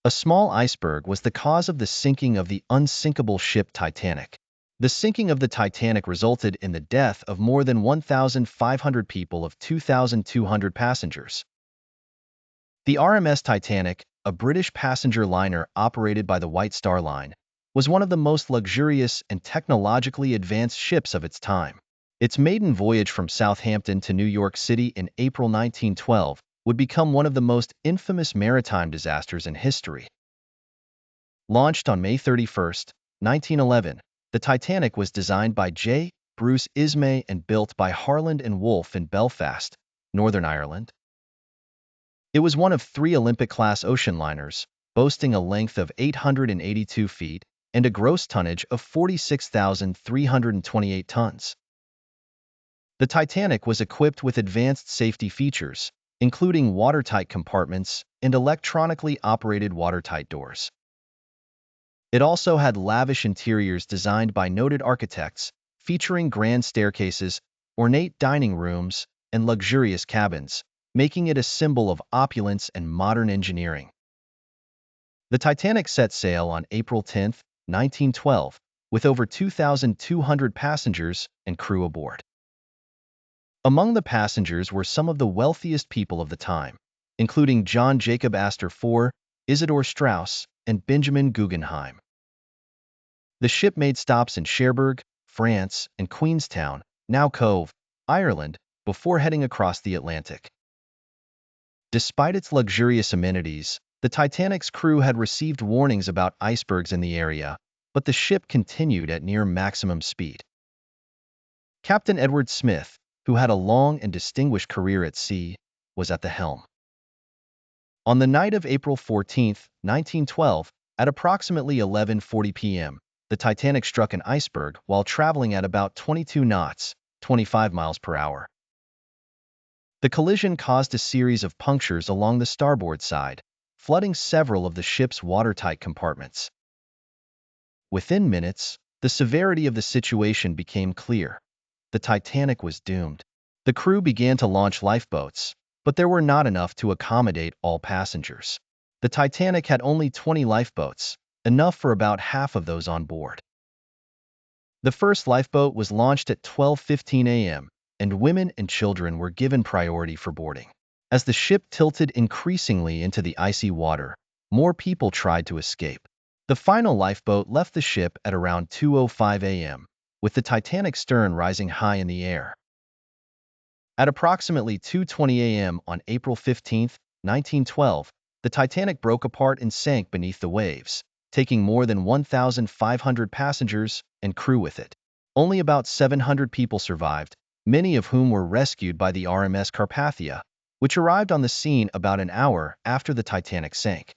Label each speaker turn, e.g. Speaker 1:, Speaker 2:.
Speaker 1: A small iceberg was the cause of the sinking of the unsinkable ship Titanic. The sinking of the Titanic resulted in the death of more than 1,500 people of 2,200 passengers. The RMS Titanic, a British passenger liner operated by the White Star Line, was one of the most luxurious and technologically advanced ships of its time. Its maiden voyage from Southampton to New York City in April 1912 would become one of the most infamous maritime disasters in history. Launched on May 31, 1911, the Titanic was designed by J. Bruce Ismay and built by Harland and Wolff in Belfast, Northern Ireland. It was one of 3 Olympic-class ocean liners, boasting a length of 882 feet and a gross tonnage of 46,328 tons. The Titanic was equipped with advanced safety features, including watertight compartments and electronically operated watertight doors. It also had lavish interiors designed by noted architects, featuring grand staircases, ornate dining rooms, and luxurious cabins, making it a symbol of opulence and modern engineering. The Titanic set sail on April 10, 1912, with over 2,200 passengers and crew aboard. Among the passengers were some of the wealthiest people of the time, including John Jacob Astor IV, Isidor Straus, and Benjamin Guggenheim. The ship made stops in Cherbourg, France, and Queenstown, now Cove, Ireland, before heading across the Atlantic. Despite its luxurious amenities, the Titanic's crew had received warnings about icebergs in the area, but the ship continued at near maximum speed. Captain Edward Smith, who had a long and distinguished career at sea, was at the helm. On the night of April 14, 1912, at approximately 11:40 p.m., the Titanic struck an iceberg while traveling at about 22 knots, 25 miles per hour. The collision caused a series of punctures along the starboard side, flooding several of the ship's watertight compartments. Within minutes, the severity of the situation became clear. The Titanic was doomed. The crew began to launch lifeboats, but there were not enough to accommodate all passengers. The Titanic had only 20 lifeboats, enough for about half of those on board. The first lifeboat was launched at 12:15 a.m., and women and children were given priority for boarding. As the ship tilted increasingly into the icy water, more people tried to escape. The final lifeboat left the ship at around 2:05 a.m., with the Titanic's stern rising high in the air. At approximately 2:20 a.m. on April 15, 1912, the Titanic broke apart and sank beneath the waves, taking more than 1,500 passengers and crew with it. Only about 700 people survived, many of whom were rescued by the RMS Carpathia, which arrived on the scene about an hour after the Titanic sank.